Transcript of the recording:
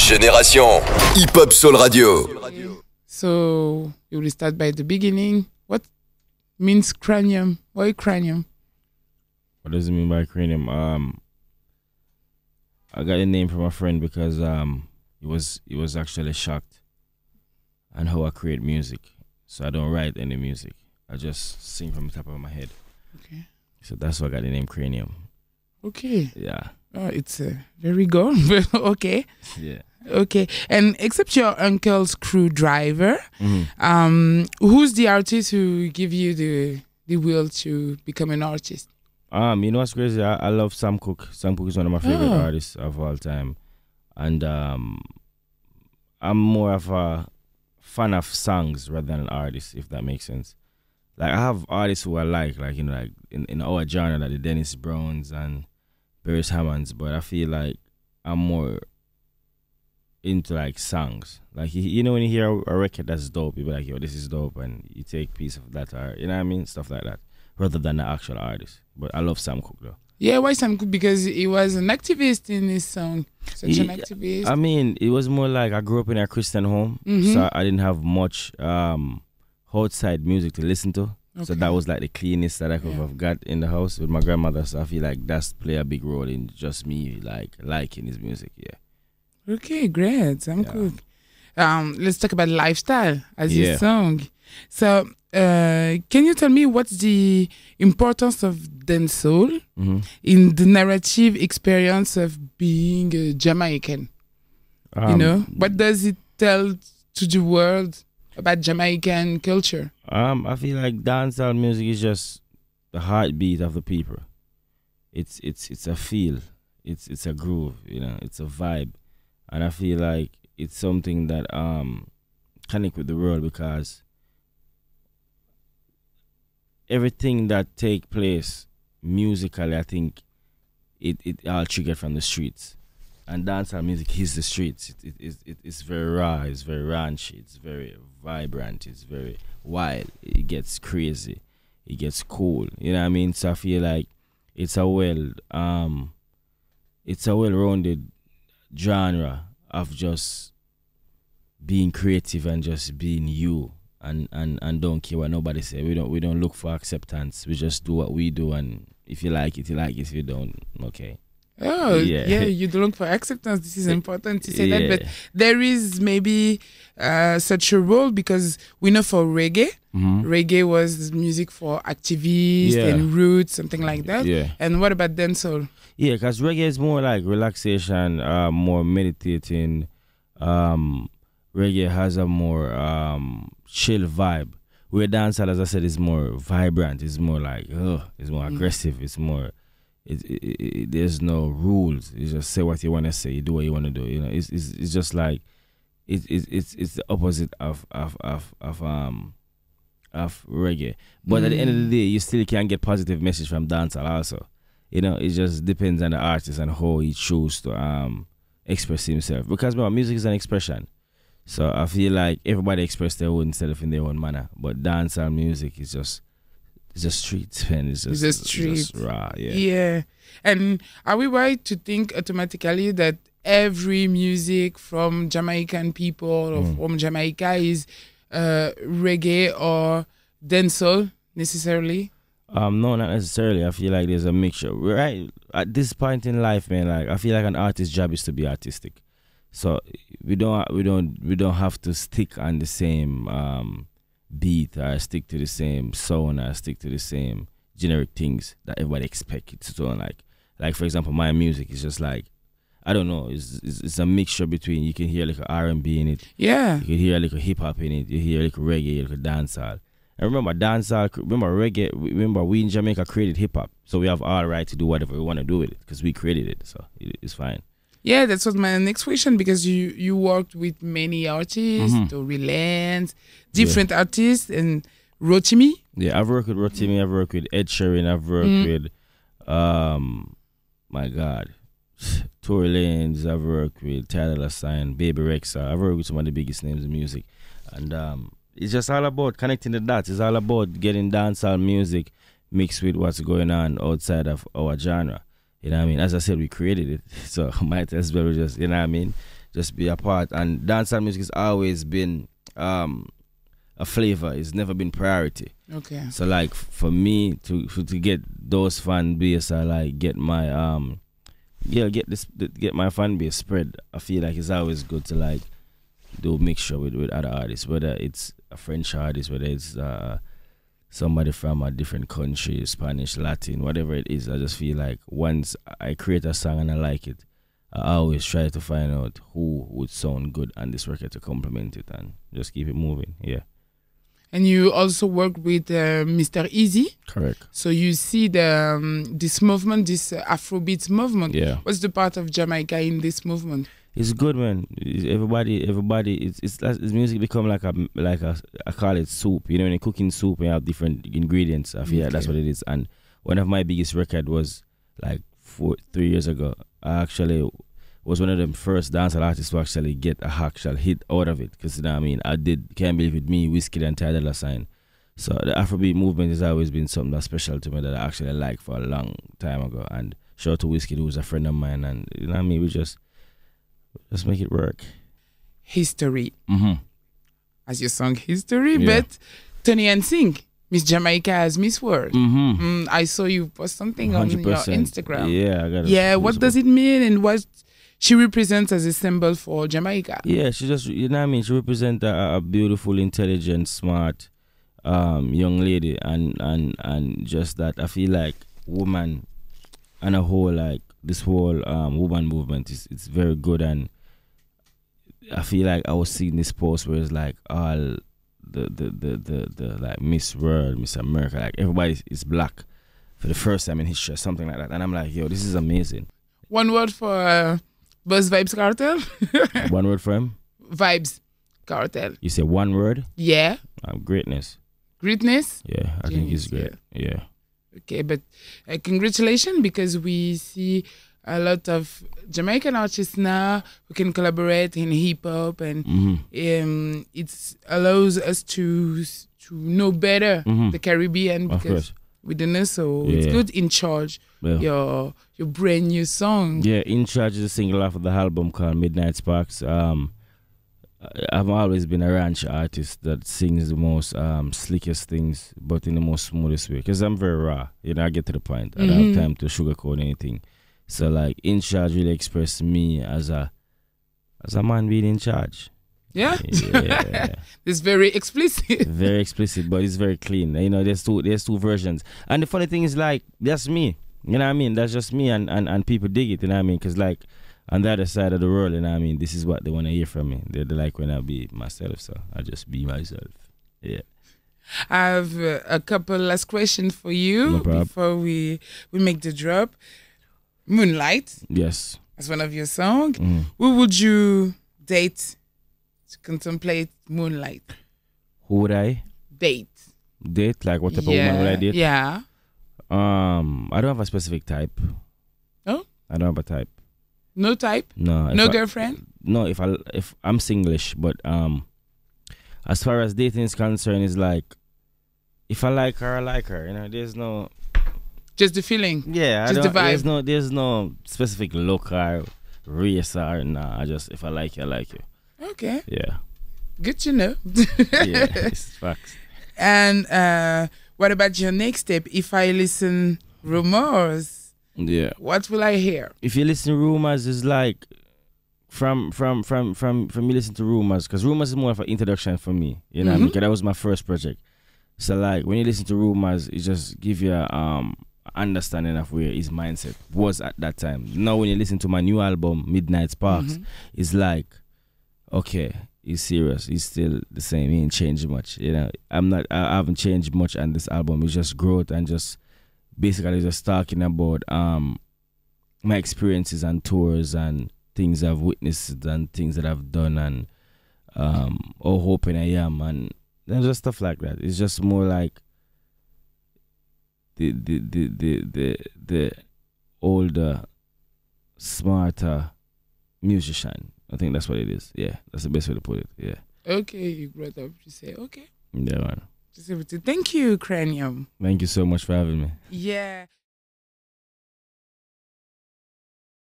Génération Hip Hop Soul Radio. So you will start by the beginning. What means cranium? Why cranium? What does it mean by cranium? I got the name from a friend because he was actually shocked on how I create music. So I don't write any music. I just sing from the top of my head. Okay. So that's why I got the name Kranium. Okay. Yeah. Oh, it's very good. Okay. Yeah. Okay. And except your uncle's Screwdriver, who's the artist who give you the will to become an artist? You know what's crazy? I love Sam Cooke. Sam Cooke is one of my favorite artists of all time. And I'm more of a fan of songs rather than an artist, if that makes sense. Like I have artists who I like you know, like in our genre, like the Dennis Browns and Barry Hammonds, but I feel like I'm more into like songs. Like you know when you hear a record that's dope, you be like, yo, this is dope, and you take a piece of that, or you know what I mean, stuff like that, rather than the actual artist. But I love Sam Cooke though. Yeah, why Sam Cooke? Because he was an activist in his song. Such an activist. I mean, it was more like I grew up in a Christian home, so I didn't have much outside music to listen to. Okay. So that was like the cleanest that I could have got in the house with my grandmother. So I feel like that's play a big role in just me like liking his music. Yeah. Okay, great. Sam Cooke. Let's talk about lifestyle as your song. So, can you tell me what's the importance of dancehall in the narrative experience of being a Jamaican? You know, what does it tell to the world about Jamaican culture? I feel like dancehall music is just the heartbeat of the people. It's a feel. It's a groove. You know, it's a vibe, and I feel like it's something that connect with the world because everything that take place musically, I think it all triggered from the streets. And dancehall music is the streets. It's very raw, it's very raunchy, it's very vibrant, it's very wild. It gets crazy, it gets cool. You know what I mean? So I feel like it's a well-rounded genre of just being creative and just being you. And don't care what nobody say. We don't look for acceptance. We just do what we do, and if you like it, you like it. If you don't, okay. Oh yeah, you don't look for acceptance. This is important to say that, but there is maybe such a role because we know for reggae, reggae was music for activists and roots, something like that. Yeah. And what about dancehall? Yeah, because reggae is more like relaxation, more meditating. Reggae has a more chill vibe. Where dancehall, as I said, is more vibrant. It's more like, it's more aggressive. It's more, there's no rules. You just say what you want to say. You do what you want to do. You know, it's just like, it's the opposite of reggae. But at the end of the day, you still can get positive message from dancehall also. You know, it just depends on the artist and how he chooses to express himself. Because music is an expression. So I feel like everybody express their own self in their own manner, but dancehall music is just street, man. It's just raw, yeah. And are we right to think automatically that every music from Jamaican people or from Jamaica is reggae or dancehall necessarily? No, not necessarily. I feel like there's a mixture. Right at this point in life, man. Like I feel like an artist's job is to be artistic. So we don't have to stick on the same beat or stick to the same sound or stick to the same generic things that everybody expects it to sound like. Like for example, my music is just like, I don't know, it's a mixture between, you can hear like a R&B in it, you can hear like a hip hop in it, you hear like a reggae, like a dancehall. And remember reggae, remember we in Jamaica created hip hop, so we have all right to do whatever we want to do with it because we created it, so it's fine. Yeah, that's what my next question, because you worked with many artists, Tory Lanez, different artists, and Rotimi. Yeah, I've worked with Rotimi, I've worked with Ed Sheeran, I've worked with, my God, Tory Lanez, I've worked with Tyler LaSign, Baby Rexha, I've worked with some of the biggest names in music. And it's just all about connecting the dots. It's all about getting dancehall music mixed with what's going on outside of our genre. You know what I mean? As I said, we created it, so might as well just, you know what I mean, just be a part. And dancehall music has always been a flavor. It's never been priority. Okay. So like for me to get those fan base, I like get my get my fan base spread. I feel like it's always good to like do a mixture with other artists, whether it's a French artist, whether it's somebody from a different country, Spanish, Latin, whatever it is. I just feel like once I create a song and I like it, I always try to find out who would sound good on this record to complement it and just keep it moving. Yeah. And you also work with Mr. Easy. Correct. So you see this movement, this Afrobeat movement. Yeah. What's the part of Jamaica in this movement? It's good, man. Everybody. It's music become like a I call it soup. You know, when you're cooking soup, you have different ingredients. I feel like that's what it is. And one of my biggest record was like 3 years ago. I actually was one of the first dancehall artists to actually get a actual hit out of it. Because, you know what I mean, I did Can't Believe It Me, Whiskey and Ty Dolla $ign. So the Afrobeat movement has always been something that's special to me that I actually liked for a long time ago. And shout out to Whiskey, who was a friend of mine. And, you know what I mean, we just make it work. History. Mm-hmm. As your song History, Yeah. but Tony and Sing, Miss Jamaica as Miss World. Mm-hmm. I saw you post something on your 100%. Instagram. Yeah, I got it. Yeah, what does it mean and what she represents as a symbol for Jamaica? Yeah, she just, you know what I mean? She represents a beautiful, intelligent, smart young lady. And just that, I feel like woman and a whole, like, this whole woman movement it's very good. And I feel like I was seeing this post where it's like all the like Miss World, Miss America, like everybody is black for the first time in history, something like that. And I'm like, yo, this is amazing. One word for Buzz Vibes Cartel? One word for him? Vibes Cartel. You say one word? Yeah. Greatness. Greatness? Yeah, I think he's great. Yeah. Okay, but congratulations, because we see a lot of Jamaican artists now who can collaborate in hip hop, and it allows us to know better the Caribbean, because we don't know. So it's good. In Charge, your brand new song. Yeah, In Charge is a single off of the album called Midnight Sparks. I've always been a ranch artist that sings the most slickest things, but in the most smoothest way. Because I'm very raw, you know. I get to the point. I don't have time to sugarcoat anything. So like, In Charge really expressed me as a man being in charge. Yeah, yeah. It's very explicit. Very explicit, but it's very clean. You know, there's two versions. And the funny thing is, like, that's me. You know what I mean? That's just me, and people dig it. You know what I mean? Because like, on the other side of the world, you know what I mean, this is what they want to hear from me. They like when I be myself, so I just be myself. Yeah. I have a couple last questions for you before we make the drop. Moonlight. Yes. As one of your songs. Who would you date to contemplate Moonlight? Who would I date? Like what type of woman would I date? Yeah. I don't have a specific type. Oh? I don't have a type. No type? No. No girlfriend? No, if I'm Singlish, but as far as dating is concerned, it's like, if I like her, I like her. You know, there's no, just the feeling. Yeah, just the vibe. There's no specific look or race or nah. If I like you, I like you. Okay. Yeah. Good to know. Yeah, it's facts. And what about your next step? If I listen Rumors, yeah, what will I hear? If you listen Rumors, is like from me listen to Rumors, because Rumors is more of an introduction for me. You know what I mean? Because that was my first project. So like when you listen to Rumors, it just give you a understanding of where his mindset was at that time. Now when you listen to my new album, Midnight Sparks, it's like, okay, he's serious. He's still the same. He ain't changed much. You know, I haven't changed much on this album. It's just growth and just basically just talking about my experiences and tours and things I've witnessed and things that I've done and how open I am and just stuff like that. It's just more like the older, smarter musician. I think that's what it is. Yeah, that's the best way to put it. Yeah. Okay, you brought up to say okay. Yeah, man. Just everything. Thank you, Kranium. Thank you so much for having me. Yeah.